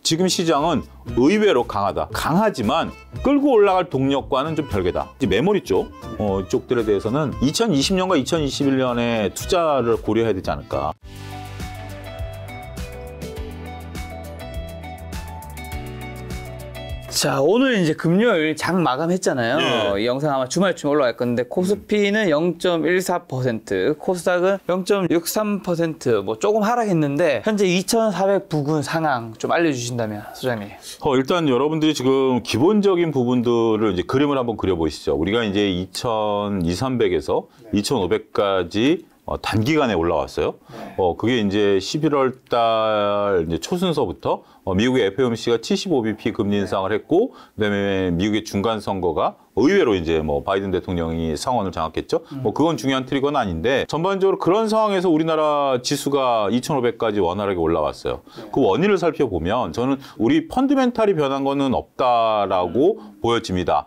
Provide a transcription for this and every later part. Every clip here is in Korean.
지금 시장은 의외로 강하다. 강하지만 끌고 올라갈 동력과는 좀 별개다. 이제 메모리 쪽들에 대해서는 2020년과 2021년에 투자를 고려해야 되지 않을까. 자, 오늘 이제 금요일 장 마감했잖아요. 네. 이 영상 아마 주말쯤 올라갈 건데 코스피는 0.14%, 코스닥은 0.63%, 뭐 조금 하락했는데 현재 2,400 부근 상황 좀 알려주신다면, 소장님. 일단 여러분들이 지금 기본적인 부분들을 이제 그림을 한번 그려보시죠. 우리가 이제 2,200에서 2,500까지 단기간에 올라왔어요. 그게 이제 11월 달 이제 초순서부터 미국의 FOMC가 75bp 금리 인상을 했고, 그다음에 미국의 중간 선거가 의외로 이제 뭐 바이든 대통령이 상원을 장악했죠. 그건 중요한 트리거는 아닌데, 전반적으로 그런 상황에서 우리나라 지수가 2,500까지 원활하게 올라왔어요. 그 원인을 살펴보면 저는 우리 펀드멘탈이 변한 거는 없다라고 보여집니다.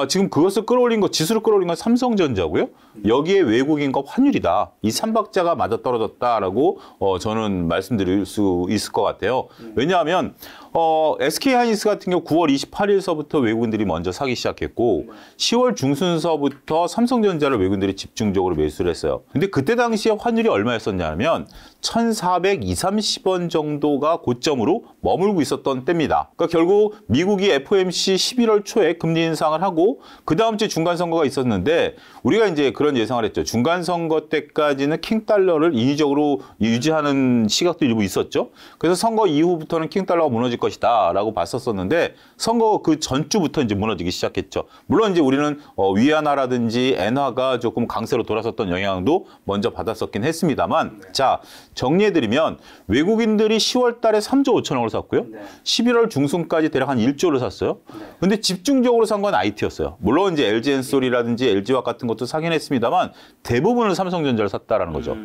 지금 그것을 끌어올린 거, 지수를 끌어올린 건 삼성전자고요. 여기에 외국인과 환율이다. 이 삼박자가 맞아떨어졌다라고 저는 말씀드릴 수 있을 것 같아요. 왜냐하면 SK하이닉스 같은 경우 9월 28일서부터 외국인들이 먼저 사기 시작했고 10월 중순서부터 삼성전자를 외국인들이 집중적으로 매수를 했어요. 근데 그때 당시에 환율이 얼마였었냐면 1,420, 30원 정도가 고점으로 머물고 있었던 때입니다. 그러니까 결국 미국이 FOMC 11월 초에 금리 인상을 하고 그 다음 주에 중간선거가 있었는데, 우리가 이제 그런 예상을 했죠. 중간선거 때까지는 킹달러를 인위적으로 유지하는 시각도 일부 있었죠. 그래서 선거 이후부터는 킹달러가 무너질 것이다 라고 봤었는데, 선거 그 전주부터 이제 무너지기 시작했죠. 물론 이제 우리는 위안화라든지 엔화가 조금 강세로 돌아섰던 영향도 먼저 받았었긴 했습니다만, 자, 정리해드리면 외국인들이 10월 달에 3조 5천억을 샀고요. 11월 중순까지 대략 한 1조를 샀어요. 근데 집중적으로 산 건 IT였어요. 물론 이제 LG엔솔이라든지 LG화학 같은 것도 사긴 했습니다만 대부분은 삼성전자를 샀다라는 거죠.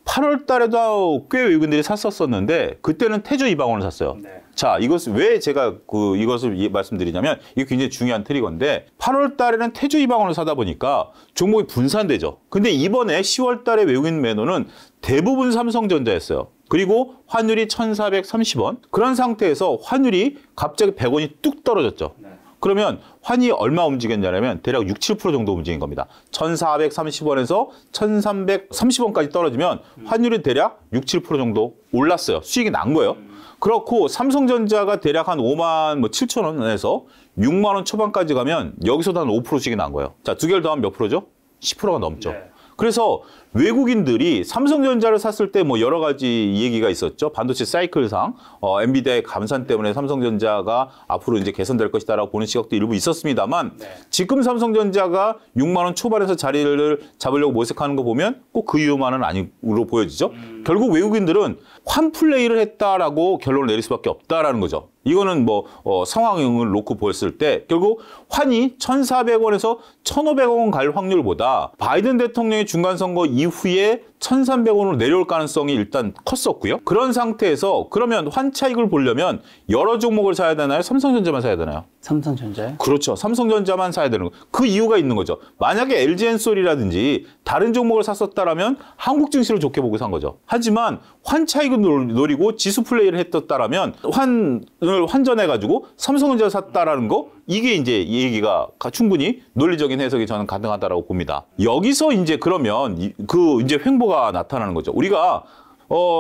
8월 달에도 꽤 외국인들이 샀었는데 그때는 태조 이방원을 샀어요. 자, 이것을 왜 제가 이것을 말씀드리냐면 이게 굉장히 중요한 트리거인데, 8월 달에는 태조 이방원을 사다 보니까 종목이 분산되죠. 근데 이번에 10월 달에 외국인 매도는 대부분 삼성전자였어요. 그리고 환율이 1,430원. 그런 상태에서 환율이 갑자기 100원이 뚝 떨어졌죠. 그러면 환이 얼마 움직였냐면 대략 6, 7% 정도 움직인 겁니다. 1,430원에서 1,330원까지 떨어지면 환율이 대략 6, 7% 정도 올랐어요. 수익이 난 거예요. 그렇고 삼성전자가 대략 한 5만 7천 원에서 6만 원 초반까지 가면 여기서도 한 5%씩이 난 거예요. 자, 두 개를 더하면 몇 프로죠? 10%가 넘죠. 그래서 외국인들이 삼성전자를 샀을 때 뭐 여러 가지 얘기가 있었죠. 반도체 사이클상 엔비디아의 감산 때문에 삼성전자가 앞으로 이제 개선될 것이다라고 보는 시각도 일부 있었습니다만, 지금 삼성전자가 6만 원 초반에서 자리를 잡으려고 모색하는 거 보면 꼭 그 이유만은 아니로 보여지죠. 결국 외국인들은 환 플레이를 했다라고 결론을 내릴 수밖에 없다라는 거죠. 이거는 뭐 상황을 놓고 보였을 때 결국 환이 1,400원에서 1,500원 갈 확률보다 바이든 대통령의 중간선거 이후에 1,300원으로 내려올 가능성이 일단 컸었고요. 그런 상태에서 그러면 환 차익을 보려면 여러 종목을 사야 되나요? 삼성전자만 사야 되나요? 삼성전자요? 그렇죠. 삼성전자만 사야 되는 거. 그 이유가 있는 거죠. 만약에 LG엔솔이라든지 다른 종목을 샀었다라면 한국 증시를 좋게 보고 산 거죠. 하지만 환 차익을 노리고 지수 플레이를 했었다라면 환을 환전해가지고 삼성전자를 샀다라는 거, 이게 이제 이 얘기가 충분히 논리적인 해석이 저는 가능하다라고 봅니다. 여기서 이제 그러면 그 이제 횡보가 나타나는 거죠. 우리가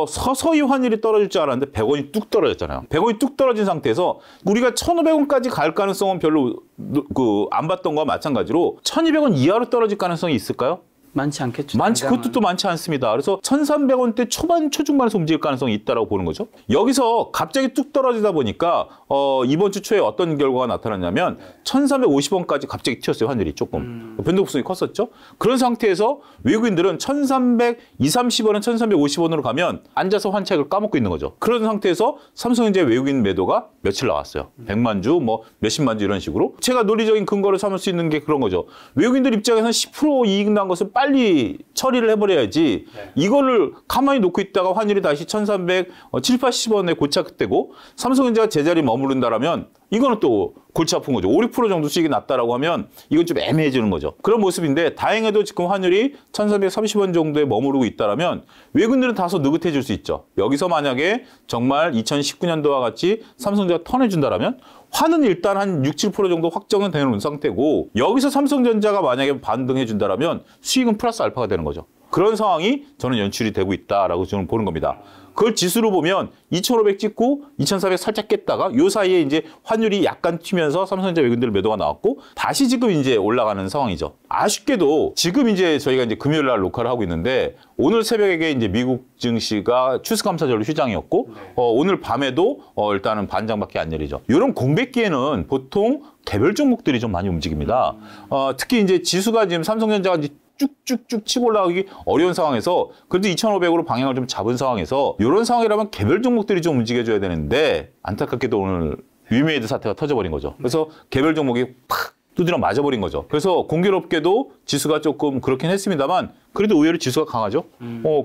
서서히 환율이 떨어질 줄 알았는데 100원이 뚝 떨어졌잖아요. 100원이 뚝 떨어진 상태에서 우리가 1,500원까지 갈 가능성은 별로 안 봤던 거와 마찬가지로 1,200원 이하로 떨어질 가능성이 있을까요? 많지 않겠죠. 그것도 또 많지 않습니다. 그래서 1,300원대 초중반에서 움직일 가능성이 있다고 보는 거죠. 여기서 갑자기 뚝 떨어지다 보니까 이번 주 초에 어떤 결과가 나타났냐면 1,350원까지 갑자기 튀었어요. 환율이 조금. 변동성이 컸었죠. 그런 상태에서 외국인들은 1,320, 30원은 1,350원으로 가면 앉아서 환 차익을 까먹고 있는 거죠. 그런 상태에서 삼성전자 외국인 매도가 며칠 나왔어요. 100만 주, 뭐 몇십만 주 이런 식으로. 제가 논리적인 근거를 삼을 수 있는 게 그런 거죠. 외국인들 입장에서는 10% 이익 난 것을 빨리 처리를 해버려야지, 이거를 가만히 놓고 있다가 환율이 다시 1,370, 80원에 고착되고 삼성전자가 제자리에 머무른다라면 이거는 또 골치 아픈 거죠. 5, 6% 정도 수익이 났다라고 하면 이건 좀 애매해지는 거죠. 그런 모습인데 다행히도 지금 환율이 1,330원 정도에 머무르고 있다라면 외국인들은 다소 느긋해질 수 있죠. 여기서 만약에 정말 2019년도와 같이 삼성전자가 턴해준다라면 환은 일단 한 6, 7% 정도 확정은 되는 상태고 여기서 삼성전자가 만약에 반등해준다라면 수익은 플러스 알파가 되는 거죠. 그런 상황이 저는 연출이 되고 있다라고 저는 보는 겁니다. 그걸 지수로 보면 2,500 찍고 2,400 살짝 깼다가 요 사이에 이제 환율이 약간 튀면서 삼성전자 외국인들 매도가 나왔고 다시 지금 이제 올라가는 상황이죠. 아쉽게도 지금 이제 저희가 이제 금요일 날 녹화를 하고 있는데 오늘 새벽에 이제 미국 증시가 추수감사절로 휴장이었고 오늘 밤에도 일단은 반장밖에 안 열리죠. 이런 공백기에는 보통 개별 종목들이 좀 많이 움직입니다. 특히 이제 지수가 지금 삼성전자가 이제 쭉쭉쭉 치고 올라가기 어려운 상황에서 그래도 2,500으로 방향을 좀 잡은 상황에서 이런 상황이라면 개별 종목들이 좀 움직여줘야 되는데 안타깝게도 오늘 위메이드 사태가 터져버린 거죠. 그래서 개별 종목이 팍 두드려 맞아버린 거죠. 그래서 공교롭게도 지수가 조금 그렇긴 했습니다만 그래도 의외로 지수가 강하죠.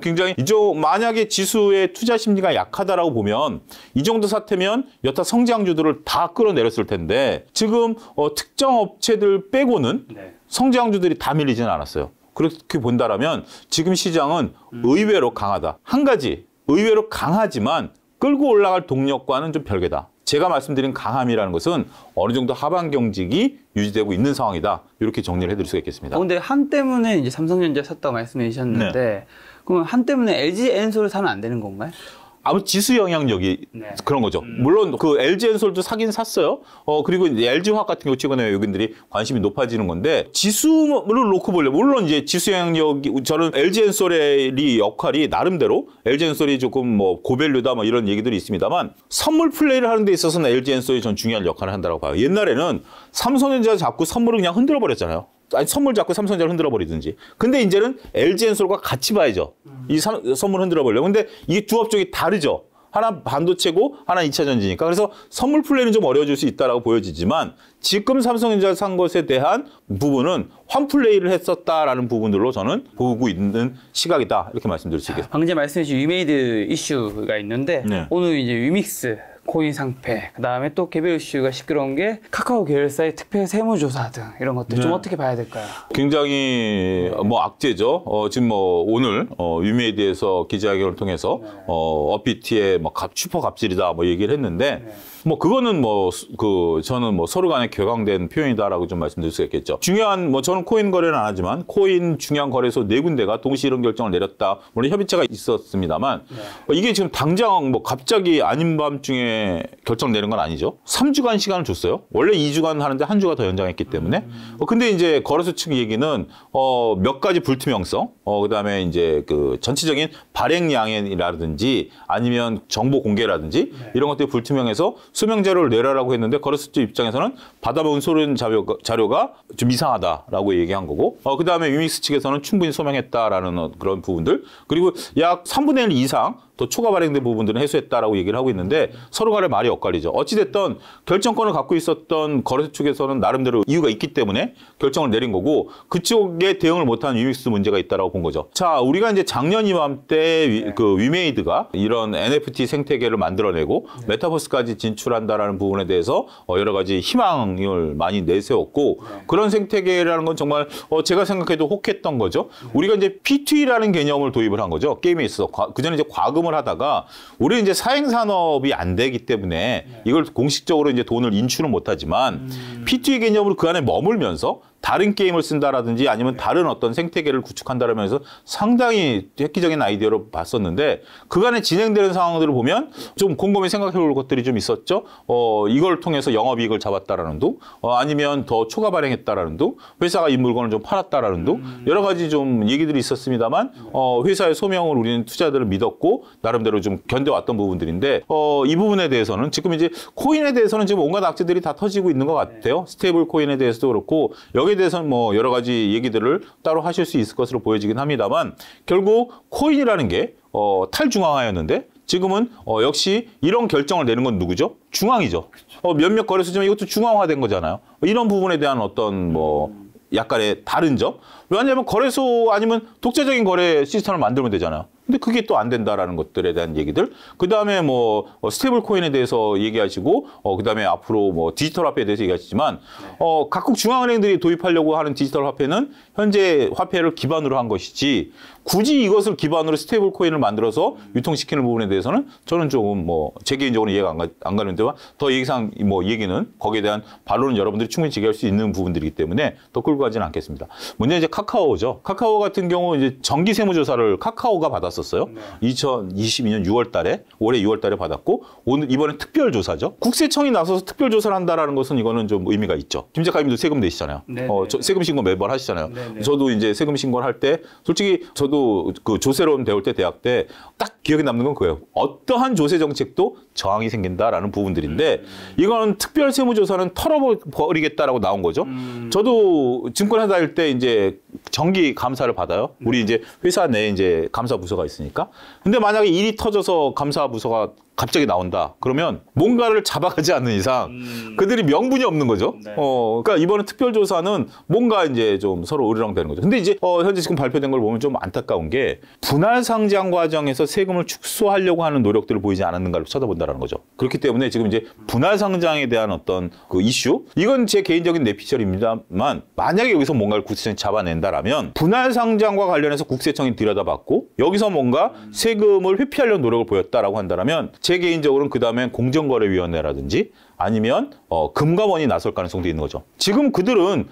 굉장히 만약에 지수의 투자 심리가 약하다라고 보면 이 정도 사태면 여타 성장주들을 다 끌어내렸을 텐데 지금 특정 업체들 빼고는 성장주들이 다 밀리지는 않았어요. 그렇게 본다라면 지금 시장은 의외로 강하다. 한 가지 의외로 강하지만 끌고 올라갈 동력과는 좀 별개다. 제가 말씀드린 강함이라는 것은 어느 정도 하반 경직이 유지되고 있는 상황이다. 이렇게 정리를 해드릴 수가 있겠습니다. 근데 한 때문에 이제 삼성전자 샀다고 말씀해 주셨는데 그럼 한 때문에 LG엔솔을 사면 안 되는 건가요? 아무 지수 영향력이 그런 거죠. 물론 그 LG엔솔도 사긴 샀어요. 그리고 이제 LG화학 같은 경우 최근에 외국인들이 관심이 높아지는 건데 지수를 놓고 보려면 물론 이제 지수 영향력이 저는 LG엔솔의 역할이 나름대로 LG엔솔이 조금 뭐 고밸류다 뭐 이런 얘기들이 있습니다만 선물 플레이를 하는 데 있어서는 LG엔솔이 전 중요한 역할을 한다고 봐요. 옛날에는 삼성전자 잡고 선물을 그냥 흔들어 버렸잖아요. 아니 선물 잡고 삼성전자를 흔들어 버리든지. 근데 이제는 LG엔솔과 같이 봐야죠. 이 선물 흔들어 버리려고. 근데 이게 두 업종이 다르죠. 하나 반도체고 하나 2차 전지니까. 그래서 선물 플레이는 좀 어려워질 수 있다라고 보여지지만 지금 삼성전자 산 것에 대한 부분은 환 플레이를 했었다라는 부분들로 저는 보고 있는 시각이다. 이렇게 말씀드릴 수 있겠습니다. 방금 말씀해 주신 위메이드 이슈가 있는데 오늘 이제 위믹스 코인 상패, 그 다음에 또 개별 이슈가 시끄러운 게 카카오 계열사의 특별 세무조사 등 이런 것들 좀 어떻게 봐야 될까요? 굉장히 뭐 악재죠. 지금 뭐 오늘 위메이드에서 기자회견을 통해서 어피티의 뭐 슈퍼 갑질이다 뭐 얘기를 했는데 뭐 그거는 뭐 저는 뭐 서로 간에 격앙된 표현이다라고 좀 말씀드릴 수 있겠죠. 중요한 뭐 저는 코인 거래는 안 하지만 코인 중요한 거래소 4군데가 동시에 이런 결정을 내렸다. 물론 협의체가 있었습니다만 이게 지금 당장 뭐 갑자기 아닌 밤중에 결정 내린 건 아니죠. 3주간 시간을 줬어요. 원래 2주간 하는데 한 주가 더 연장했기 때문에. 근데 이제 거래소 측 얘기는 몇 가지 불투명성, 그다음에 이제 그 전체적인 발행량이라든지 아니면 정보 공개라든지 이런 것들이 불투명해서 소명 자료를 내라라고 했는데 거래소 쪽 입장에서는 받아본 소련 자료가 좀 이상하다라고 얘기한 거고 그다음에 위믹스 측에서는 충분히 소명했다라는 그런 부분들 그리고 약 3분의 1 이상 더 초과 발행된 부분들은 해소했다라고 얘기를 하고 있는데 서로 간에 말이 엇갈리죠. 어찌됐든 결정권을 갖고 있었던 거래소 측에서는 나름대로 이유가 있기 때문에 결정을 내린 거고 그쪽에 대응을 못한 위믹스 문제가 있다라고 본 거죠. 자, 우리가 이제 작년 이맘때 그 위메이드가 이런 NFT 생태계를 만들어내고 메타버스까지 진출한다라는 부분에 대해서 여러 가지 희망을 많이 내세웠고 그런 생태계라는 건 정말 제가 생각해도 혹했던 거죠. 우리가 이제 P2E라는 개념을 도입을 한 거죠. 게임에 있어서 그전에 이제 과금을 하다가 우리 이제 사행 산업이 안 되기 때문에 이걸 공식적으로 이제 돈을 인출은 못하지만 P2E 개념으로 그 안에 머물면서 다른 게임을 쓴다라든지 아니면 다른 어떤 생태계를 구축한다라면서 상당히 획기적인 아이디어로 봤었는데 그간에 진행되는 상황들을 보면 좀 곰곰이 생각해 볼 것들이 좀 있었죠. 이걸 통해서 영업이익을 잡았다라는 둥, 아니면 더 초과 발행했다라는 둥, 회사가 이 물건을 좀 팔았다라는 둥, 여러 가지 좀 얘기들이 있었습니다만 회사의 소명을 우리는 투자들을 믿었고 나름대로 좀 견뎌왔던 부분들인데 이 부분에 대해서는 지금 이제 코인에 대해서는 지금 온갖 악재들이 다 터지고 있는 것 같아요. 스테이블 코인에 대해서도 그렇고 여기에 대해서는 뭐 여러 가지 얘기들을 따로 하실 수 있을 것으로 보여지긴 합니다만 결국 코인이라는 게 탈중앙화였는데 지금은 역시 이런 결정을 내는 건 누구죠? 중앙이죠. 몇몇 거래소지만 이것도 중앙화된 거잖아요. 이런 부분에 대한 어떤 뭐 약간의 다른 점. 왜냐하면 거래소 아니면 독자적인 거래 시스템을 만들면 되잖아요. 근데 그게 또 안 된다라는 것들에 대한 얘기들. 그다음에 뭐 스테이블 코인에 대해서 얘기하시고 그다음에 앞으로 뭐 디지털 화폐에 대해서 얘기하시지만 각국 중앙은행들이 도입하려고 하는 디지털 화폐는 현재 화폐를 기반으로 한 것이지 굳이 이것을 기반으로 스테이블 코인을 만들어서 유통시키는 부분에 대해서는 저는 조금 뭐 제 개인적으로 이해가 안 가는데와 더 얘기상 뭐 얘기는 거기에 대한 반론은 여러분들이 충분히 제기할 수 있는 부분들이기 때문에 더 끌고 가지는 않겠습니다. 문제는 이제 카카오죠. 카카오 같은 경우 이제 정기 세무조사를 카카오가 받았었어요. 2022년 6월 달에 올해 6월 달에 받았고 오늘 이번엔 특별 조사죠. 국세청이 나서서 특별 조사를 한다라는 것은 이거는 좀 의미가 있죠. 김 작가님도 세금 내시잖아요. 저 세금 신고 매번 하시잖아요. 네네. 저도 이제 세금 신고를 할 때 솔직히 저도 그 조세론 배울 때 대학 때 딱 기억에 남는 건 그거예요. 어떠한 조세 정책도 저항이 생긴다라는 부분들인데 이거는 특별 세무조사는 털어버리겠다라고 나온 거죠. 저도 증권회사 다닐 때 이제 정기 감사를 받아요. 우리 이제 회사 내에 이제 감사 부서가 있으니까. 근데 만약에 일이 터져서 감사 부서가 갑자기 나온다. 그러면 뭔가를 잡아가지 않는 이상 그들이 명분이 없는 거죠. 네. 그러니까 이번에 특별조사는 뭔가 이제 좀 서로 으르렁대는 거죠. 근데 이제 현재 지금 발표된 걸 보면 좀 안타까운 게 분할 상장 과정에서 세금을 축소하려고 하는 노력들을 보이지 않았는가를 찾아본다는 거죠. 그렇기 때문에 지금 이제 분할 상장에 대한 어떤 그 이슈 이건 제 개인적인 내피셜입니다만 만약에 여기서 뭔가를 국세청이 잡아낸다라면 분할 상장과 관련해서 국세청이 들여다봤고 여기서 뭔가 세금을 회피하려는 노력을 보였다라고 한다면 제 개인적으로는 그 다음에 공정거래위원회라든지 아니면 금감원이 나설 가능성도 있는 거죠. 지금 그들은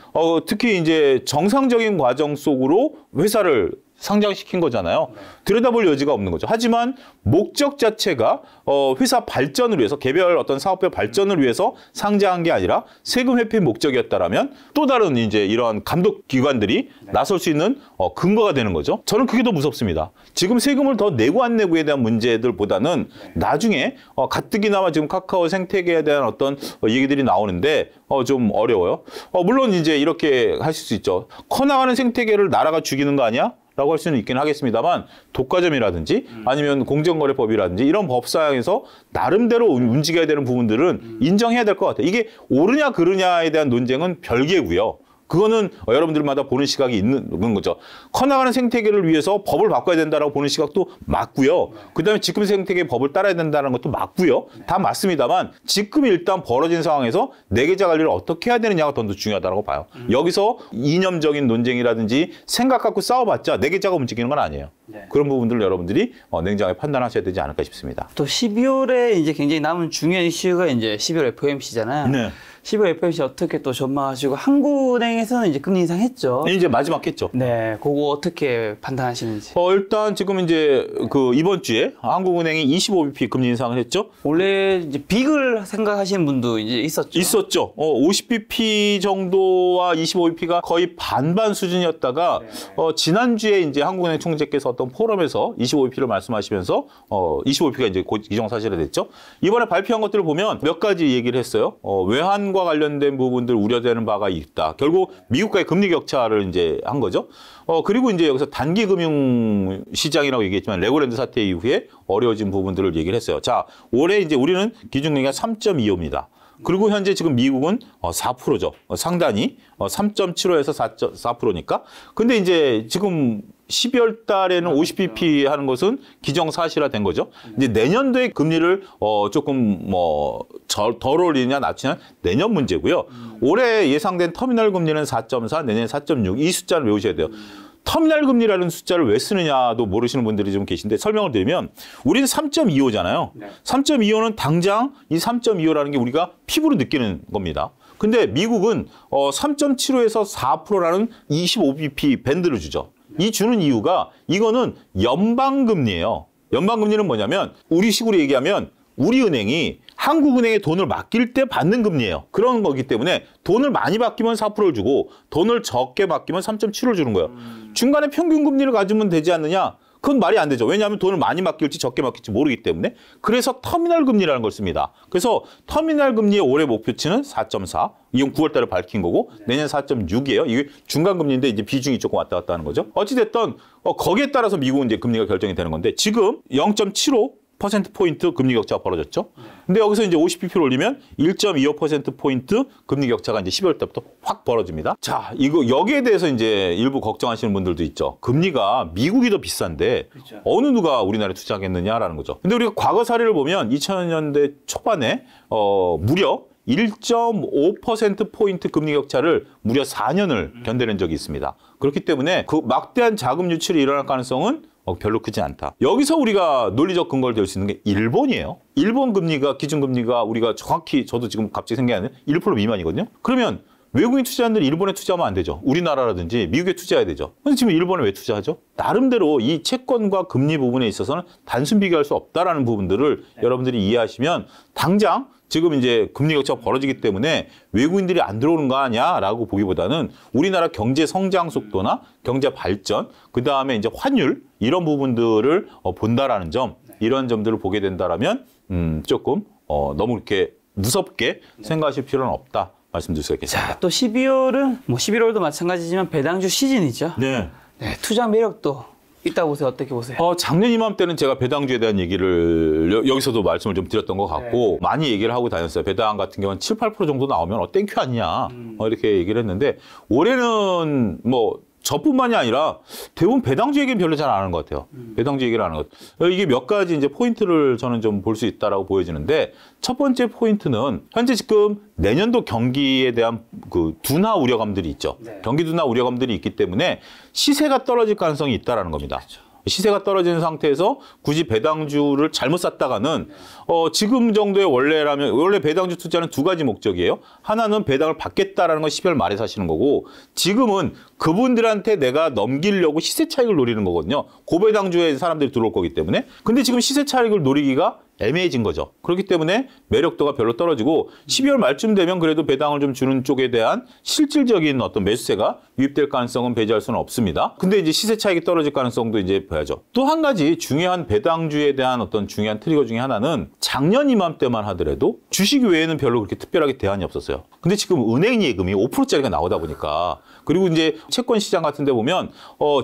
특히 이제 정상적인 과정 속으로 회사를 상장시킨 거잖아요. 들여다볼 여지가 없는 거죠. 하지만 목적 자체가 회사 발전을 위해서 개별 어떤 사업의 발전을 위해서 상장한 게 아니라 세금 회피 목적이었다라면 또 다른 이제 이러한 감독 기관들이 나설 수 있는 근거가 되는 거죠. 저는 그게 더 무섭습니다. 지금 세금을 더 내고 안 내고에 대한 문제들보다는 나중에 가뜩이나마 지금 카카오 생태계에 대한 어떤 얘기들이 나오는데 좀 어려워요. 물론 이제 이렇게 하실 수 있죠. 커나가는 생태계를 나라가 죽이는 거 아니야? 라고 할 수는 있긴 하겠습니다만 독과점이라든지 아니면 공정거래법이라든지 이런 법사항에서 나름대로 움직여야 되는 부분들은 인정해야 될 것 같아요. 이게 옳으냐 그르냐에 대한 논쟁은 별개고요. 그거는 여러분들마다 보는 시각이 있는 거죠. 커나가는 생태계를 위해서 법을 바꿔야 된다라고 보는 시각도 맞고요. 그다음에 지금 생태계 법을 따라야 된다는 것도 맞고요. 다 맞습니다만 지금 일단 벌어진 상황에서 내계자 관리를 어떻게 해야 되느냐가 더 중요하다고 봐요. 여기서 이념적인 논쟁이라든지 생각 갖고 싸워봤자 내계자가 움직이는 건 아니에요. 네. 그런 부분들을 여러분들이 냉정하게 판단하셔야 되지 않을까 싶습니다. 또 12월에 이제 굉장히 남은 중요한 이슈가 이제 12월 FOMC잖아요. 네. 12월 FOMC 어떻게 또 전망하시고 한국은행에서는 이제 금리 인상했죠. 이제 마지막 했죠. 네, 그거 어떻게 판단하시는지. 일단 지금 이제 그 이번 주에 한국은행이 25bp 금리 인상을 했죠. 원래 이제 빅을 생각하시는 분도 이제 있었죠. 있었죠. 50bp 정도와 25bp가 거의 반반 수준이었다가 지난주에 이제 한국은행 총재께서 어떤 포럼에서 25bp를 말씀하시면서 25bp가 이제 기정사실화됐죠. 이번에 발표한 것들을 보면 몇 가지 얘기를 했어요. 외환과 관련된 부분들 우려되는 바가 있다. 결국 미국과의 금리 격차를 이제 한 거죠. 그리고 이제 여기서 단기 금융 시장이라고 얘기했지만 레고랜드 사태 이후에 어려워진 부분들을 얘기를 했어요. 자, 올해 이제 우리는 기준금리가 3.25입니다. 그리고 현재 지금 미국은 4%죠. 상단이 3.75에서 4.4%니까. 근데 이제 지금 12월 달에는 50bp 하는 것은 기정사실화된 거죠. 이제 내년도에 금리를 조금 덜 올리냐 낮추냐 내년 문제고요. 올해 예상된 터미널 금리는 4.4, 내년 4.6 이 숫자를 외우셔야 돼요. 터미널 금리라는 숫자를 왜 쓰느냐도 모르시는 분들이 좀 계신데 설명을 드리면 우리는 3.25잖아요. 3.25는 당장 이 3.25라는 게 우리가 피부로 느끼는 겁니다. 근데 미국은 3.75에서 4%라는 25bp 밴드를 주죠. 이 주는 이유가 이거는 연방금리예요. 연방금리는 뭐냐면 우리식으로 얘기하면 우리 은행이 한국은행에 돈을 맡길 때 받는 금리예요. 그런 거기 때문에 돈을 많이 맡기면 4%를 주고 돈을 적게 맡기면 3.7을 주는 거예요. 중간에 평균 금리를 가지면 되지 않느냐? 그건 말이 안 되죠. 왜냐하면 돈을 많이 맡길지 적게 맡길지 모르기 때문에. 그래서 터미널 금리라는 걸 씁니다. 그래서 터미널 금리의 올해 목표치는 4.4. 이건 9월 달에 밝힌 거고 내년 4.6이에요. 이게 중간 금리인데 이제 비중이 조금 왔다 갔다 하는 거죠. 어찌 됐든 거기에 따라서 미국은 이제 금리가 결정이 되는 건데 지금 0.75 10%포인트 금리 격차가 벌어졌죠. 근데 여기서 이제 50bp를 올리면 1.25%포인트 금리 격차가 이제 12월 때부터 확 벌어집니다. 자, 이거 여기에 대해서 이제 일부 걱정하시는 분들도 있죠. 금리가 미국이 더 비싼데 그렇죠. 어느 누가 우리나라에 투자하겠느냐라는 거죠. 근데 우리가 과거 사례를 보면 2000년대 초반에 무려 1.5%포인트 금리 격차를 무려 4년을 견뎌낸 적이 있습니다. 그렇기 때문에 그 막대한 자금 유출이 일어날 가능성은 별로 크지 않다. 여기서 우리가 논리적 근거를 댈 수 있는 게 일본이에요. 일본 금리가, 기준금리가 우리가 정확히 저도 지금 갑자기 생각이 나는 1% 미만이거든요. 그러면 외국인 투자자들이 일본에 투자하면 안 되죠. 우리나라라든지 미국에 투자해야 되죠. 근데 지금 일본에 왜 투자하죠? 나름대로 이 채권과 금리 부분에 있어서는 단순 비교할 수 없다라는 부분들을 여러분들이 이해하시면 당장 지금 이제 금리 격차가 벌어지기 때문에 외국인들이 안 들어오는 거 아니야라고 보기보다는 우리나라 경제 성장 속도나 경제 발전, 그 다음에 이제 환율 이런 부분들을 본다라는 점, 이런 점들을 보게 된다라면 조금 너무 이렇게 무섭게 생각하실 필요는 없다 말씀드릴 수 있겠습니다. 자, 또 12월은 뭐 11월도 마찬가지지만 배당주 시즌이죠. 네. 네, 투자 매력도 있다고 보세요. 어떻게 보세요? 작년 이맘때는 제가 배당주에 대한 얘기를 여기서도 말씀을 좀 드렸던 것 같고 많이 얘기를 하고 다녔어요. 배당 같은 경우는 7, 8% 정도 나오면 땡큐 아니냐 이렇게 얘기를 했는데 올해는 뭐 저뿐만이 아니라 대부분 배당주 얘기는 별로 잘 안 하는 것 같아요. 배당주 얘기를 안 하는 것 같아요. 이게 몇 가지 이제 포인트를 저는 좀 볼 수 있다라고 보여지는데 첫 번째 포인트는 현재 지금 내년도 경기에 대한 그 둔화 우려감들이 있죠. 경기 둔화 우려감들이 있기 때문에 시세가 떨어질 가능성이 있다라는 겁니다. 시세가 떨어지는 상태에서 굳이 배당주를 잘못 샀다가는 지금 정도의 원래 배당주 투자는 두 가지 목적이에요. 하나는 배당을 받겠다라는 건 12월 말에 사시는 거고 지금은 그분들한테 내가 넘기려고 시세 차익을 노리는 거거든요. 고배당주에 사람들이 들어올 거기 때문에. 근데 지금 시세 차익을 노리기가 애매해진 거죠. 그렇기 때문에 매력도가 별로 떨어지고 12월 말쯤 되면 그래도 배당을 좀 주는 쪽에 대한 실질적인 어떤 매수세가 유입될 가능성은 배제할 수는 없습니다. 근데 이제 시세 차익이 떨어질 가능성도 이제 봐야죠. 또 한 가지 중요한 배당주에 대한 어떤 중요한 트리거 중에 하나는 작년 이맘때만 하더라도 주식 외에는 별로 그렇게 특별하게 대안이 없었어요. 근데 지금 은행 예금이 5%짜리가 나오다 보니까 그리고 이제 채권 시장 같은 데 보면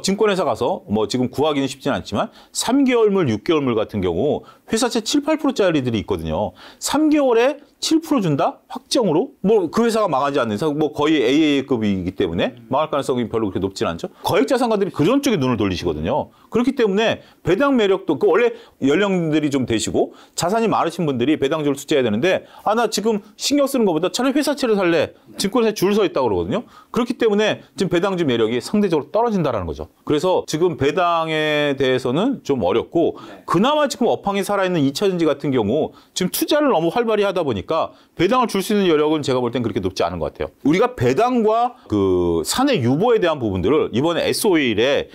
증권회사 가서 뭐 지금 구하기는 쉽지는 않지만 3개월물, 6개월물 같은 경우 회사채 7, 8%짜리들이 있거든요. 3개월에 7% 준다? 확정으로? 뭐 그 회사가 망하지 않는 이상 뭐 거의 AAA급이기 때문에 망할 가능성이 별로 그렇게 높진 않죠. 거액자산가들이 그런 쪽에 눈을 돌리시거든요. 그렇기 때문에 배당 매력도 원래 연령들이 좀 되시고 자산이 많으신 분들이 배당주를 투자해야 되는데 나 지금 신경 쓰는 것보다 차라리 회사채를 살래. 증권사에 줄 서 있다고 그러거든요. 그렇기 때문에 지금 배당주 매력이 상대적으로 떨어진다는 거죠. 그래서 지금 배당에 대해서는 좀 어렵고 그나마 지금 업황이 살아있는 2차전지 같은 경우 지금 투자를 너무 활발히 하다 보니까 배당을 줄 수 있는 여력은 제가 볼 땐 그렇게 높지 않은 것 같아요. 우리가 배당과 그 사내 유보에 대한 부분들을 이번에 S-오일의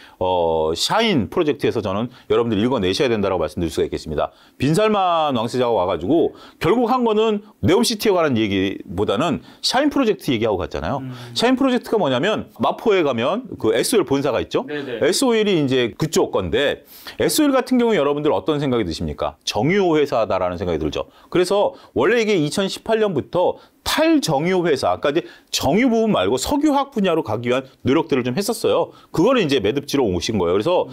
샤인 프로젝트에서 저는 여러분들 읽어내셔야 된다고 말씀드릴 수가 있겠습니다. 빈살만 왕세자가 와가지고 결국 한 거는 네옴시티에 관한 얘기보다는 샤인 프로젝트 얘기하고 갔잖아요. 샤인 프로젝트가 뭐냐면 마포에 가면 그 S-오일 본사가 있죠. S-오일이 이제 그쪽 건데 S-오일 같은 경우 여러분들 어떤 생각이 드십니까? 정유 회사다라는 생각이 들죠. 그래서 원래 이게 2018년부터 탈정유 회사, 그러니까 이제 정유 부분 말고 석유화학 분야로 가기 위한 노력들을 좀 했었어요. 그거를 이제 매듭지로 오신 거예요. 그래서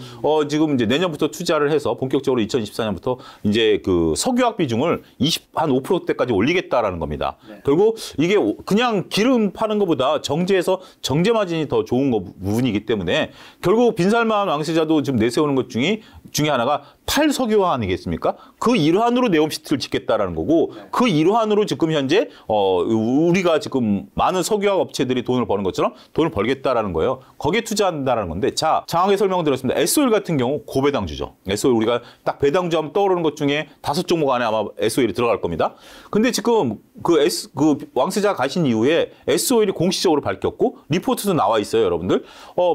지금 이제 내년부터 투자를 해서 본격적으로 2024년부터 이제 그 석유화학 비중을 한 5%대까지 올리겠다라는 겁니다. 결국 이게 그냥 기름 파는 것보다 정제해서 정제 마진이 더 좋은 부분이기 때문에 결국 빈살만 왕세자도 지금 내세우는 것 중에 하나가 탈석유화 아니겠습니까? 그 일환으로 네옴시티를 짓겠다라는 거고 그 일환으로 지금 현재 우리가 지금 많은 석유화학 업체들이 돈을 버는 것처럼 돈을 벌겠다라는 거예요. 거기에 투자한다라는 건데 자, 장하게 설명드렸습니다. S-오일 같은 경우 고배당주죠. S-오일 우리가 딱 배당주 하면 떠오르는 것 중에 5종목 안에 아마 S-오일이 들어갈 겁니다. 근데 지금 그 왕세자 가신 이후에 S-오일이 공식적으로 밝혔고 리포트도 나와 있어요, 여러분들.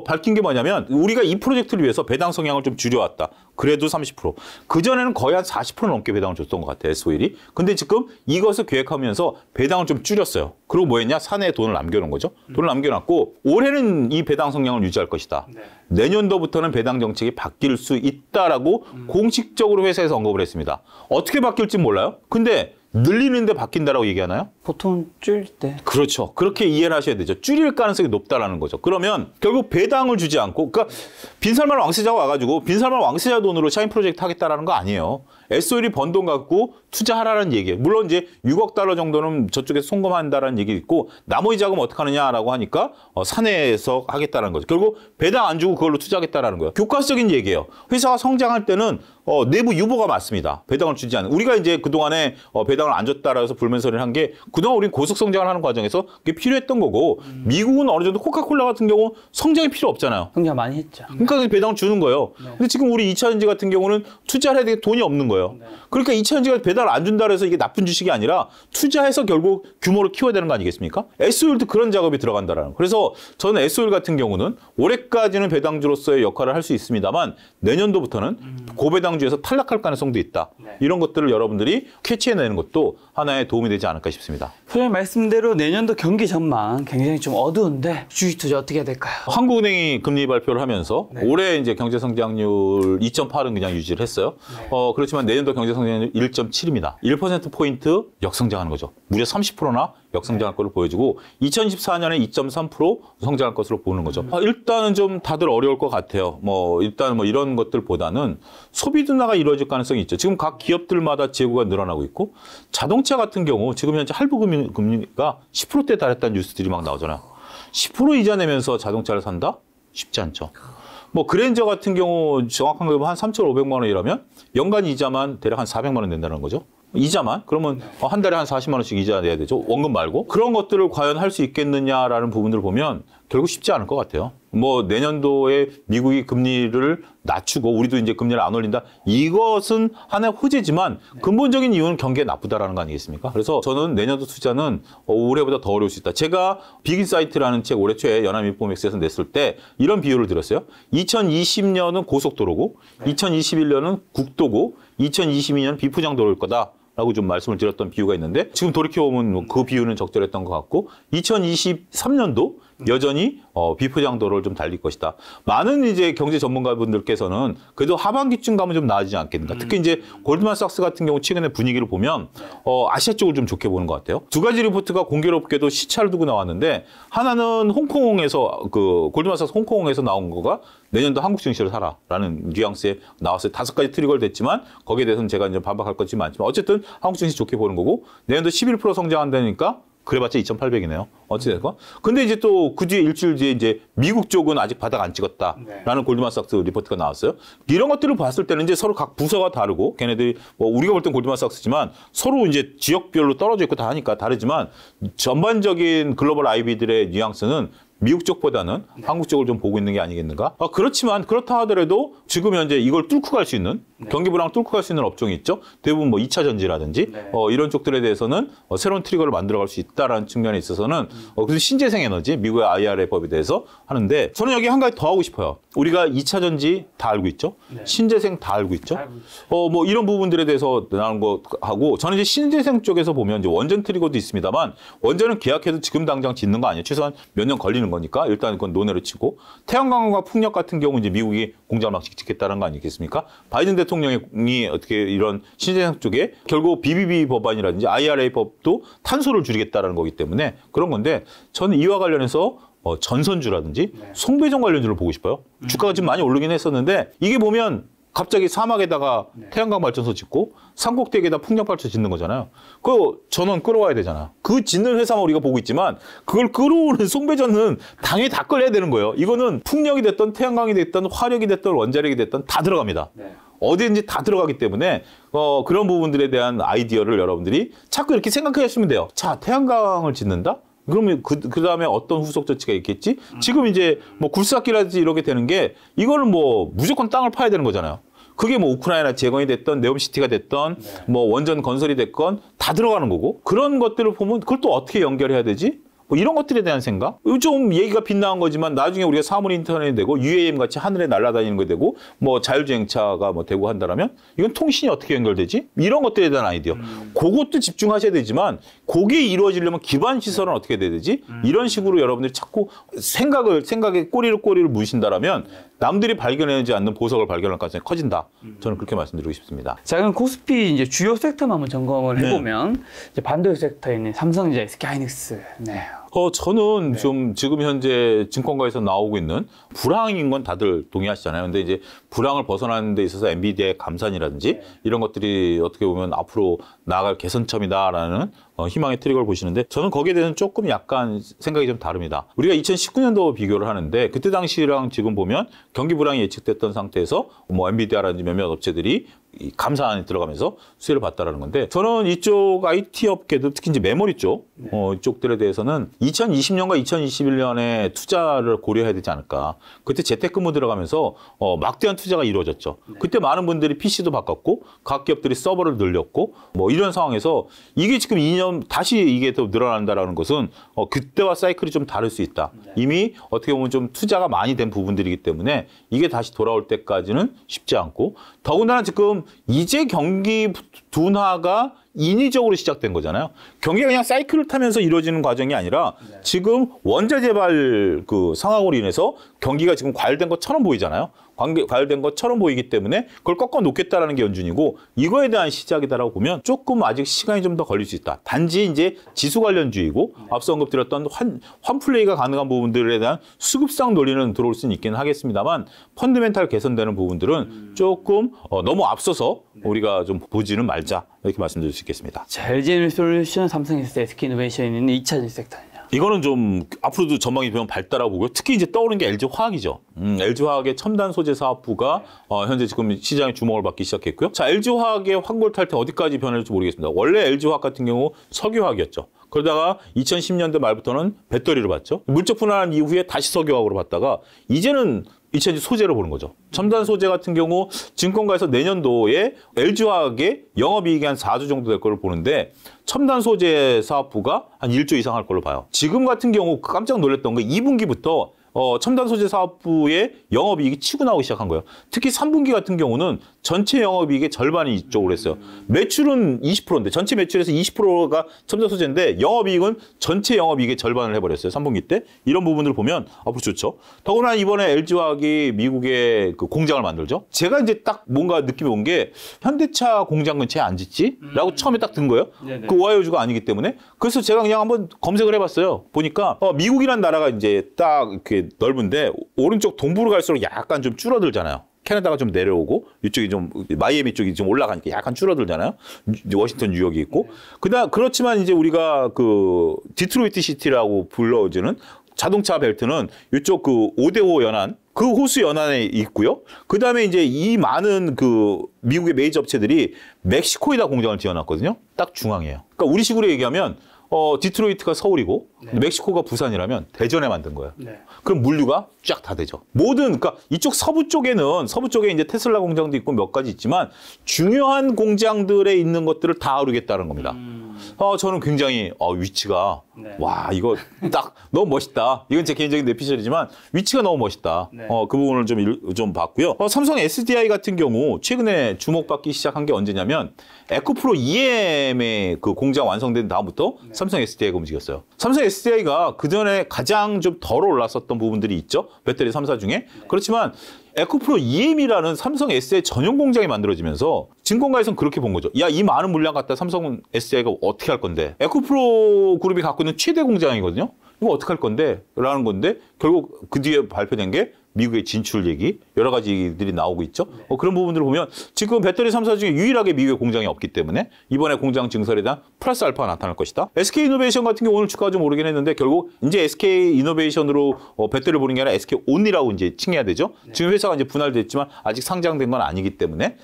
밝힌 게 뭐냐면 우리가 이 프로젝트를 위해서 배당 성향을 좀 줄여왔다. 그래도 30%. 그전에는 거의 한 40% 넘게 배당을 줬던 것 같아요, S-오일이. 근데 지금 이것을 계획하면서 배당을 좀 줄였어요. 그리고 뭐 했냐? 사내에 돈을 남겨놓은 거죠. 돈을 남겨놨고 올해는 이 배당 성향을 유지할 것이다. 내년도부터는 배당 정책이 바뀔 수 있다라고 공식적으로 회사에서 언급을 했습니다. 어떻게 바뀔지 몰라요. 근데 늘리는데 바뀐다라고 얘기하나요? 보통 줄일 때. 그렇죠. 그렇게 이해를 하셔야 되죠. 줄일 가능성이 높다라는 거죠. 그러면 결국 배당을 주지 않고, 그러니까 빈살만 왕세자가 와가지고 빈살만 왕세자 돈으로 샤인 프로젝트 하겠다라는 거 아니에요. S-오일이 번 돈 갖고 투자하라는 얘기예요. 물론 이제 6억 달러 정도는 저쪽에서 송금한다라는 얘기 있고 나머지 자금 어떻게 하느냐라고 하니까 사내에서 하겠다는 거죠. 결국 배당 안 주고 그걸로 투자하겠다라는 거예요. 교과서적인 얘기예요. 회사가 성장할 때는 내부 유보가 맞습니다. 배당을 주지 않는. 우리가 이제 그동안에 배당을 안 줬다라고 해서 불만소리를 한 게 그동안 우리는 고속 성장을 하는 과정에서 그게 필요했던 거고 미국은 어느 정도 코카콜라 같은 경우 성장이 필요 없잖아요. 성장 많이 했죠. 그러니까 배당을 주는 거예요. 근데 지금 우리 2차전지 같은 경우는 투자를 해야 되게 돈이 없는 거예요. 그러니까 2차전지가 배당을 안 준다 해서 이게 나쁜 주식이 아니라 투자해서 결국 규모를 키워야 되는 거 아니겠습니까? S-오일도 그런 작업이 들어간다라는 거. 그래서 저는 S-오일 같은 경우는 올해까지는 배당주로서의 역할을 할 수 있습니다만 내년도부터는 고배당주에서 탈락할 가능성도 있다. 이런 것들을 여러분들이 캐치해내는 것도 하나의 도움이 되지 않을까 싶습니다. 소장님 말씀대로 내년도 경기 전망 굉장히 좀 어두운데 주식 투자 어떻게 해야 될까요? 한국은행이 금리 발표를 하면서 올해 이제 경제 성장률 2.8은 그냥 유지를 했어요. 그렇지만 내년도 경제 성장률 1.7입니다. 1%포인트 역성장하는 거죠. 무려 30%나 역성장할 것을 보여주고 2024년에 2.3% 성장할 것으로 보는 거죠. 일단은 좀 다들 어려울 것 같아요. 일단 이런 것들보다는 소비 둔화가 이루어질 가능성이 있죠. 지금 각 기업들마다 재고가 늘어나고 있고 자동차 같은 경우 지금 현재 할부 금리가 10%대 달했다는 뉴스들이 막 나오잖아요. 10% 이자 내면서 자동차를 산다? 쉽지 않죠. 그랜저 같은 경우 정확한 거 보면 한 3,500만 원이라면 연간 이자만 대략 한 400만 원 낸다는 거죠. 이자만? 그러면 한 달에 한 40만 원씩 이자 내야 되죠. 원금 말고. 그런 것들을 과연 할 수 있겠느냐라는 부분들을 보면 결국 쉽지 않을 것 같아요. 내년도에 미국이 금리를 낮추고 우리도 이제 금리를 안 올린다. 이것은 하나의 호재지만 근본적인 이유는 경기가 나쁘다라는 거 아니겠습니까? 그래서 저는 내년도 투자는 올해보다 더 어려울 수 있다. 제가 빅인사이트라는 책 올해 초에 연합인포맥스에서 냈을 때 이런 비유를 드렸어요. 2020년은 고속도로고 2021년은 국도고 2022년 비포장도로일 거다. 라고 좀 말씀을 드렸던 비유가 있는데 지금 돌이켜보면 그 비유는 적절했던 것 같고 2023년도 여전히 비포장도로를 좀 달릴 것이다. 많은 이제 경제 전문가분들께서는 그래도 하반기쯤 가면 좀 나아지지 않겠는가. 특히 이제 골드만삭스 같은 경우 최근에 분위기를 보면 아시아 쪽을 좀 좋게 보는 것 같아요. 두 가지 리포트가 공교롭게도 시차를 두고 나왔는데 하나는 홍콩에서 골드만삭스 홍콩에서 나온 거가 내년도 한국 증시를 사라라는 뉘앙스에 나왔어요. 5가지 트리거를 됐지만 거기에 대해서는 제가 이제 반박할 것이 많지만 어쨌든 한국 증시 좋게 보는 거고 내년도 11% 성장한다니까 그래봤자 2,800이네요. 어찌됐건. 근데 이제 또 그 뒤에 일주일 뒤에 이제 미국 쪽은 아직 바닥 안 찍었다라는 골드만삭스 리포트가 나왔어요. 이런 것들을 봤을 때는 이제 서로 각 부서가 다르고 걔네들이 우리가 볼 땐 골드만삭스지만 서로 이제 지역별로 떨어져 있고 다 하니까 다르지만 전반적인 글로벌 IB들의 뉘앙스는 미국 쪽보다는 한국 쪽을 좀 보고 있는 게 아니겠는가? 그렇지만 그렇다 하더라도 지금 현재 이걸 뚫고 갈 수 있는 경기 불황을 뚫고 갈 수 있는 업종이 있죠. 대부분 2차 전지라든지 이런 쪽들에 대해서는 새로운 트리거를 만들어갈 수 있다라는 측면에 있어서는 그래서 신재생 에너지 미국의 IRA법에 대해서 하는데 저는 여기 한 가지 더 하고 싶어요. 우리가 2차 전지 다 알고 있죠. 신재생 다 알고 있죠. 이런 부분들에 대해서 나온 거 하고 저는 이제 신재생 쪽에서 보면 이제 원전 트리거도 있습니다만 원전은 계약해도 지금 당장 짓는 거 아니에요. 최소한 몇 년 걸리는 거니까 일단 그건 논외로 치고 태양광과 풍력 같은 경우 이제 미국이 공장을 막 짓겠다는 거 아니겠습니까? 바이든 대통령이 어떻게 이런 신재생 쪽에 결국 BBB 법안이라든지 IRA 법도 탄소를 줄이겠다는 거기 때문에 그런 건데 저는 이와 관련해서 전선주라든지 송배전 관련주를 보고 싶어요. 주가가 지금 많이 오르긴 했었는데 이게 보면 갑자기 사막에다가 태양광 발전소 짓고 산꼭대기에다 풍력 발전소 짓는 거잖아요. 그 전원 끌어와야 되잖아. 그 짓는 회사만 우리가 보고 있지만 그걸 끌어오는 송배전은 당연히 다 끌어야 되는 거예요. 이거는 풍력이 됐던 태양광이 됐던 화력이 됐던 원자력이 됐던 다 들어갑니다. 어디든지 다 들어가기 때문에 그런 부분들에 대한 아이디어를 여러분들이 자꾸 이렇게 생각하시면 돼요. 자, 태양광을 짓는다? 그러면 그 다음에 어떤 후속 조치가 있겠지? 지금 이제 굴삭기라든지 이렇게 되는 게 이거는 무조건 땅을 파야 되는 거잖아요. 그게 우크라이나 재건이 됐던 네옴시티가 됐던 원전 건설이 됐건 다 들어가는 거고 그런 것들을 보면 그걸 또 어떻게 연결해야 되지? 이런 것들에 대한 생각? 좀 얘기가 빗나간 거지만 나중에 우리가 사물 인터넷이 되고 UAM 같이 하늘에 날아다니는 거 되고 자율주행차가 되고 한다면 이건 통신이 어떻게 연결되지? 이런 것들에 대한 아이디어. 그것도 집중하셔야 되지만 그게 이루어지려면 기반 시설은 어떻게 돼야 되지? 이런 식으로 여러분들이 자꾸 생각에 꼬리를 무신다라면 남들이 발견하지 않는 보석을 발견할 가능성이 커진다. 저는 그렇게 말씀드리고 싶습니다. 자, 그럼 코스피 이제 주요 섹터만 한번 점검을 해보면 이제 반도체 섹터에 있는 삼성전자, SK하이닉스, 저는 좀 지금 현재 증권가에서 나오고 있는 불황인 건 다들 동의하시잖아요. 근데 이제 불황을 벗어나는 데 있어서 엔비디아의 감산이라든지 이런 것들이 어떻게 보면 앞으로 나아갈 개선점이다라는 희망의 트리거를 보시는데 저는 거기에 대해서는 조금 약간 생각이 좀 다릅니다. 우리가 2019년도 비교를 하는데 그때 당시랑 지금 보면 경기 불황이 예측됐던 상태에서 뭐 엔비디아라든지 몇몇 업체들이 이 감사 안에 들어가면서 수혜를 봤다라는 건데 저는 이쪽 IT 업계도 특히 이제 메모리 쪽 이쪽들에 대해서는 2020년과 2021년에 투자를 고려해야 되지 않을까. 그때 재택근무 들어가면서 막대한 투자가 이루어졌죠. 그때 많은 분들이 PC도 바꿨고 각 기업들이 서버를 늘렸고 뭐 이런 상황에서 이게 지금 2년 다시 이게 더 늘어난다라는 것은 그때와 사이클이 좀 다를 수 있다. 이미 어떻게 보면 좀 투자가 많이 된 부분들이기 때문에 이게 다시 돌아올 때까지는 쉽지 않고 더군다나 지금 이제 경기 둔화가 인위적으로 시작된 거잖아요. 경기가 그냥 사이클을 타면서 이루어지는 과정이 아니라 지금 원자 재발 그 상황으로 인해서 경기가 지금 과열된 것처럼 보이잖아요. 과열된 것처럼 보이기 때문에 그걸 꺾어 놓겠다라는 게 연준이고 이거에 대한 시작이다라고 보면 조금 아직 시간이 좀 더 걸릴 수 있다. 단지 이제 지수 관련주의고 앞서 언급드렸던 환플레이가 가능한 부분들에 대한 수급상 논리는 들어올 수는 있기는 하겠습니다만 펀드멘탈 개선되는 부분들은 조금 너무 앞서서 우리가 좀 보지는 말자 이렇게 말씀드릴 수 있겠습니다. 자, LG에너지솔루션, 삼성에스, SK이노베이션이 있는 2차전 섹터는요? 이거는 좀 앞으로도 전망이 보면 밝다라고 보고요. 특히 이제 떠오르는 게 LG화학이죠. LG화학의 첨단 소재 사업부가 현재 지금 시장에 주목을 받기 시작했고요. 자, LG화학의 환골 탈퇴 어디까지 변할지 모르겠습니다. 원래 LG화학 같은 경우 석유화학이었죠. 그러다가 2010년대 말부터는 배터리로 봤죠. 물적 분할 이후에 다시 석유화학으로 봤다가 이제는 이제 소재로 보는 거죠. 첨단 소재 같은 경우 증권가에서 내년도에 LG화학의 영업이익이 한 4조 정도 될 걸로 보는데 첨단 소재 사업부가 한 1조 이상 할 걸로 봐요. 지금 같은 경우 깜짝 놀랐던 게 2분기부터 첨단 소재 사업부의 영업이익이 치고 나오기 시작한 거예요. 특히 3분기 같은 경우는 전체 영업이익의 절반이 이쪽으로 했어요. 매출은 20%인데 전체 매출에서 20%가 첨단 소재인데 영업이익은 전체 영업이익의 절반을 해버렸어요. 3분기 때. 이런 부분들을 보면 앞으로 좋죠. 더구나 이번에 LG화학이 미국에 그 공장을 만들죠. 제가 이제 딱 뭔가 느낌이 온 게 현대차 공장 근처에 안 짓지? 라고 처음에 딱 든 거예요. 그 오하이오주가 아니기 때문에. 그래서 제가 그냥 한번 검색을 해봤어요. 보니까 미국이란 나라가 이제 딱 이렇게 넓은데 오른쪽 동부로 갈수록 약간 좀 줄어들잖아요. 캐나다가 좀 내려오고 이쪽이 좀 마이애미 쪽이 좀 올라가니까 약간 줄어들잖아요. 워싱턴 뉴욕이 있고. 그렇지만 이제 우리가 그 디트로이트 시티라고 불러지는 자동차 벨트는 이쪽 그 5대5 연안 그 호수 연안에 있고요. 그다음에 이제 이 많은 그 미국의 메이저 업체들이 멕시코에다 공장을 지어놨거든요. 딱 중앙이에요. 그러니까 우리식으로 얘기하면 디트로이트가 서울이고 멕시코가 부산이라면 대전에 만든 거예요. 그럼 물류가 쫙 다 되죠. 그러니까 이쪽 서부 쪽에 이제 테슬라 공장도 있고 몇 가지 있지만 중요한 공장들에 있는 것들을 다 이루겠다는 겁니다. 저는 굉장히 위치가 와 이거 딱 너무 멋있다. 이건 제 개인적인 내피셜이지만 위치가 너무 멋있다. 그 부분을 좀 봤고요. 삼성 SDI 같은 경우 최근에 주목받기 시작한 게 언제냐면 에코프로 EM의 그 공장 완성된 다음부터 삼성 SDI가 움직였어요. 삼성 SDI가 그 전에 가장 좀 덜 올랐었던 부분들이 있죠. 배터리 3사 중에. 그렇지만 에코프로 EM이라는 삼성 SDI 전용 공장이 만들어지면서 증권가에서는 그렇게 본 거죠. 야, 이 많은 물량 갖다 삼성 SDI가 어떻게 할 건데? 에코프로 그룹이 갖고 있는 최대 공장이거든요. 이거 어떻게 할 건데? 라는 건데 결국 그 뒤에 발표된 게 미국의 진출 얘기 여러 가지들이 나오고 있죠. 그런 부분들을 보면 지금 배터리 3사 중에 유일하게 미국의 공장이 없기 때문에 이번에 공장 증설에 대한 플러스 알파가 나타날 것이다. SK이노베이션 같은 경우 오늘 주가가 좀 오르긴 했는데 결국 이제 SK이노베이션으로 배터리를 보는 게 아니라 SK온리라고 이제 칭해야 되죠. 지금 회사가 이제 분할됐지만 아직 상장된 건 아니기 때문에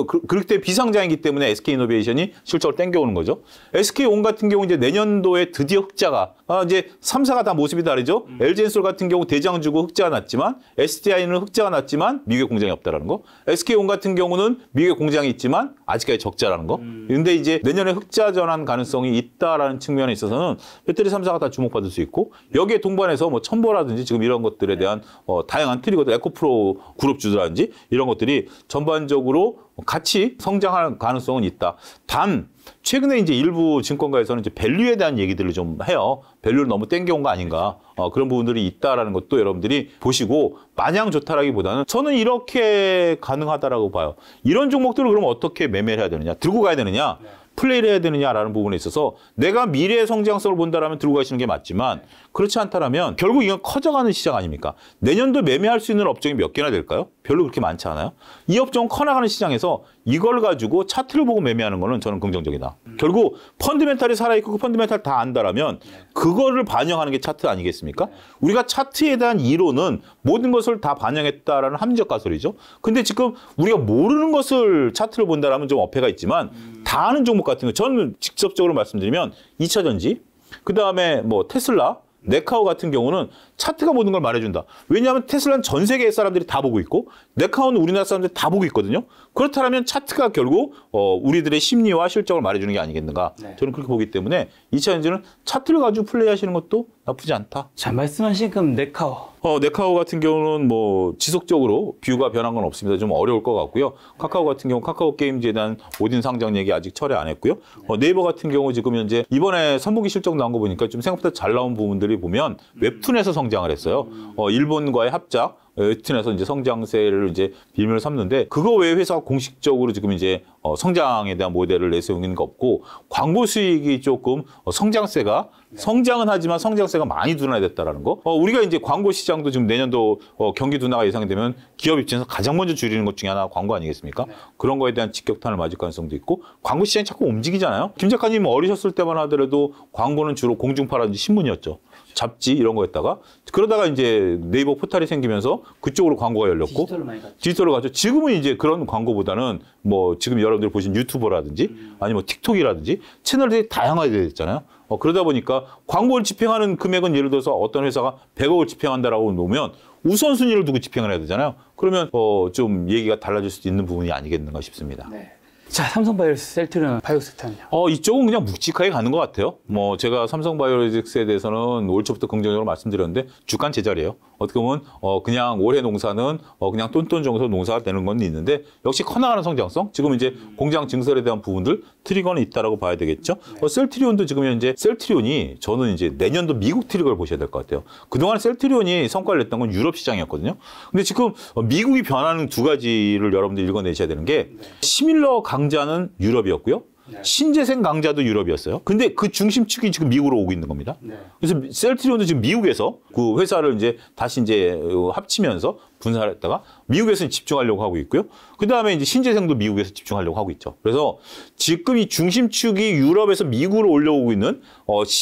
그렇기 때문에 비상장이기 때문에 SK이노베이션이 실적을 땡겨오는 거죠. SK온 같은 경우 이제 내년도에 드디어 흑자가 이제 3사가 다 모습이 다르죠. LG엔솔 같은 경우 대장주고 흑자가 났지만 SDI는 흑자가 났지만 미국에 공장이 없다라는 거. SK온 같은 경우는 미국에 공장이 있지만 아직까지 적자라는 거. 근데 이제 내년에 흑자 전환 가능성이 있다라는 측면에 있어서는 배터리 3사가 다 주목받을 수 있고 여기에 동반해서 뭐 첨보라든지 지금 이런 것들에 대한 다양한 트리거들 에코프로 그룹주라든지 이런 것들이 전반적으로 같이 성장할 가능성은 있다. 단 최근에 이제 일부 증권가에서는 이제 밸류에 대한 얘기들을 좀 해요. 밸류를 너무 땡겨온 거 아닌가. 그런 부분들이 있다라는 것도 여러분들이 보시고 마냥 좋다라기보다는 저는 이렇게 가능하다라고 봐요. 이런 종목들을 그럼 어떻게 매매를 해야 되느냐? 들고 가야 되느냐? 플레이를 해야 되느냐라는 부분에 있어서 내가 미래의 성장성을 본다라면 들고 가시는 게 맞지만 그렇지 않다라면 결국 이건 커져가는 시장 아닙니까? 내년도 매매할 수 있는 업종이 몇 개나 될까요? 별로 그렇게 많지 않아요. 이 업종은 커나가는 시장에서 이걸 가지고 차트를 보고 매매하는 거는 저는 긍정적이다. 결국 펀드멘탈이 살아있고 그 펀드멘탈 다 안다라면 그거를 반영하는 게 차트 아니겠습니까? 우리가 차트에 대한 이론은 모든 것을 다 반영했다라는 합리적 가설이죠. 근데 지금 우리가 모르는 것을 차트를 본다라면 좀 어폐가 있지만 다 아는 종목 같은 거 저는 직접적으로 말씀드리면 2차전지, 그다음에 뭐 테슬라, 네카오 같은 경우는 차트가 모든 걸 말해준다. 왜냐하면 테슬라는 전 세계 사람들이 다 보고 있고 네카오는 우리나라 사람들이 다 보고 있거든요. 그렇다면 차트가 결국 우리들의 심리와 실적을 말해주는 게 아니겠는가. 네. 저는 그렇게 보기 때문에 2차전지는 차트를 가지고 플레이하시는 것도 나쁘지 않다. 자, 말씀하신 그 네카오. 네카오 같은 경우는 뭐 지속적으로 뷰가 변한 건 없습니다. 좀 어려울 것 같고요. 카카오 같은 경우 카카오 게임즈에 대한 오딘 상장 얘기 아직 철회 안 했고요. 네이버 같은 경우 지금 현재 이번에 3분기 실적 나온 거 보니까 좀 생각보다 잘 나온 부분들이 보면 웹툰에서 성장을 했어요. 일본과의 합작. 웹툰에서 이제 성장세를 이제 빌미를 삼는데 그거 외에 회사가 공식적으로 지금 이제 성장에 대한 모델을 내세우는 거 없고 광고 수익이 조금 성장세가 성장은 하지만 성장세가 많이 둔화됐다라는 거. 우리가 이제 광고 시장도 지금 내년도 경기 둔화가 예상되면 기업 입장에서 가장 먼저 줄이는 것 중에 하나가 광고 아니겠습니까? 그런 거에 대한 직격탄을 맞을 가능성도 있고 광고 시장이 자꾸 움직이잖아요. 김 작가님 어리셨을 때만 하더라도 광고는 주로 공중파라든지 신문이었죠. 잡지 이런 거였다가 그러다가 이제 네이버 포털이 생기면서 그쪽으로 광고가 열렸고 디지털로 많이 갔죠. 디지털로 갔죠. 지금은 이제 그런 광고보다는 뭐 지금 여러분들 보신 유튜버라든지 아니면 틱톡이라든지 채널들이 다양하게 됐잖아요. 그러다 보니까 광고를 집행하는 금액은 예를 들어서 어떤 회사가 100억을 집행한다라고 놓으면 우선순위를 두고 집행을 해야 되잖아요. 그러면 좀 얘기가 달라질 수도 있는 부분이 아니겠는가 싶습니다. 네. 자, 삼성바이오로직, 셀트리온, 바이오섹터는요? 이쪽은 그냥 묵직하게 가는 것 같아요. 뭐 제가 삼성바이오로직스에 대해서는 올 초부터 긍정적으로 말씀드렸는데 주간 제자리예요. 어떻게 보면 그냥 올해 농사는 그냥 똔똔 정도 농사가 되는 건 있는데 역시 커나가는 성장성. 지금 이제 공장 증설에 대한 부분들 트리거는 있다라고 봐야 되겠죠. 셀트리온도 지금 현재 셀트리온이 저는 이제 내년도 미국 트리거를 보셔야 될 것 같아요. 그동안 셀트리온이 성과를 냈던 건 유럽 시장이었거든요. 근데 지금 미국이 변하는 두 가지를 여러분들 읽어내셔야 되는 게 시밀러 강자는 유럽이었고요. 신재생 강자도 유럽이었어요. 근데 그 중심축이 지금 미국으로 오고 있는 겁니다. 그래서 셀트리온도 지금 미국에서 그 회사를 이제 다시 이제 합치면서 분사를 했다가 미국에서 집중하려고 하고 있고요. 그 다음에 이제 신재생도 미국에서 집중하려고 하고 있죠. 그래서 지금 이 중심축이 유럽에서 미국으로 올라오고 있는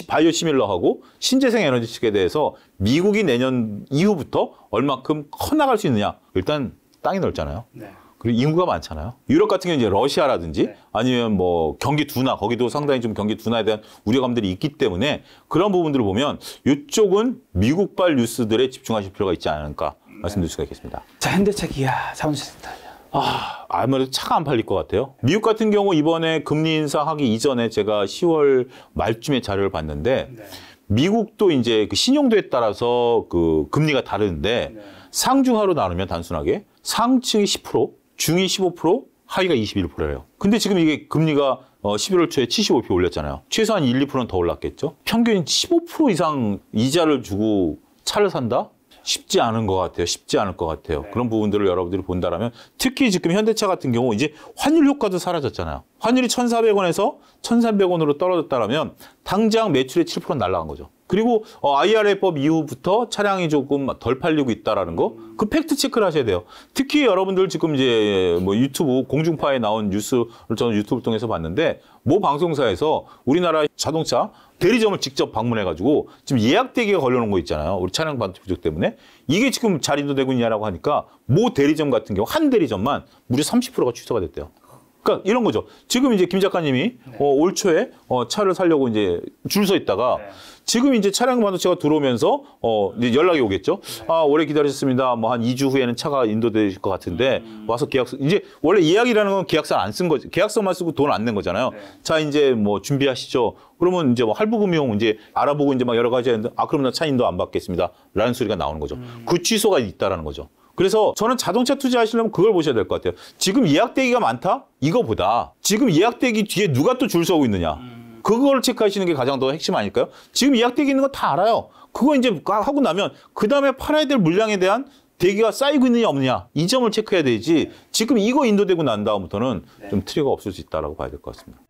바이오 시밀러하고 신재생 에너지 측에 대해서 미국이 내년 이후부터 얼마큼 커나갈 수 있느냐. 일단 땅이 넓잖아요. 그리고 인구가 많잖아요. 유럽 같은 경우는 이제 러시아라든지 아니면 뭐 경기 둔화, 거기도 상당히 좀 경기 둔화에 대한 우려감들이 있기 때문에 그런 부분들을 보면 이쪽은 미국발 뉴스들에 집중하실 필요가 있지 않을까 말씀드릴 수가 있겠습니다. 자, 현대차, 기아, 자동차. 아무래도 차가 안 팔릴 것 같아요. 미국 같은 경우 이번에 금리 인상하기 이전에 제가 10월 말쯤에 자료를 봤는데 미국도 이제 그 신용도에 따라서 그 금리가 다르는데 상중하로 나누면 단순하게 상층이 10%, 중이 15%, 하위가 21%예요. 근데 지금 이게 금리가 11월 초에 75p 올렸잖아요. 최소한 1, 2%는 더 올랐겠죠. 평균 15% 이상 이자를 주고 차를 산다? 쉽지 않은 것 같아요. 쉽지 않을 것 같아요. 그런 부분들을 여러분들이 본다라면 특히 지금 현대차 같은 경우 이제 환율 효과도 사라졌잖아요. 환율이 1,400원에서 1,300원으로 떨어졌다라면 당장 매출의 7% 날아간 거죠. 그리고 IRA법 이후부터 차량이 조금 덜 팔리고 있다라는 거, 그 팩트 체크를 하셔야 돼요. 특히 여러분들 지금 이제 뭐 유튜브 공중파에 나온 뉴스를 저는 유튜브를 통해서 봤는데 모 방송사에서 우리나라 자동차 대리점을 직접 방문해가지고 지금 예약대기가 걸려놓은 거 있잖아요. 우리 차량 반도 부족 때문에 이게 지금 잘 인도되고 있냐라고 하니까 모 대리점 같은 경우 한 대리점만 무려 30%가 취소가 됐대요. 그러니까 이런 거죠. 지금 이제 김 작가님이 올 초에 차를 사려고 이제 줄 서 있다가 지금 이제 차량 반도체가 들어오면서 이제 연락이 오겠죠. 오래 기다리셨습니다. 뭐 한 2주 후에는 차가 인도될 것 같은데 와서 계약서 이제 원래 예약이라는 건 계약서 안 쓴 거지. 계약서만 쓰고 돈 안 낸 거잖아요. 자 이제 뭐 준비하시죠. 그러면 이제 뭐 할부금융 이제 알아보고 이제 막 여러 가지 했는데 그럼 나 차 인도 안 받겠습니다.라는 소리가 나오는 거죠. 그 취소가 있다라는 거죠. 그래서 저는 자동차 투자하시려면 그걸 보셔야 될 것 같아요. 지금 예약대기가 많다? 이거보다 지금 예약대기 뒤에 누가 또 줄 서고 있느냐. 그걸 체크하시는 게 가장 더 핵심 아닐까요? 지금 예약대기 있는 거 다 알아요. 그거 이제 하고 나면 그 다음에 팔아야 될 물량에 대한 대기가 쌓이고 있느냐 없느냐 이 점을 체크해야 되지 지금 이거 인도되고 난 다음부터는 좀 트리거가 없을 수 있다고 봐야 될 것 같습니다.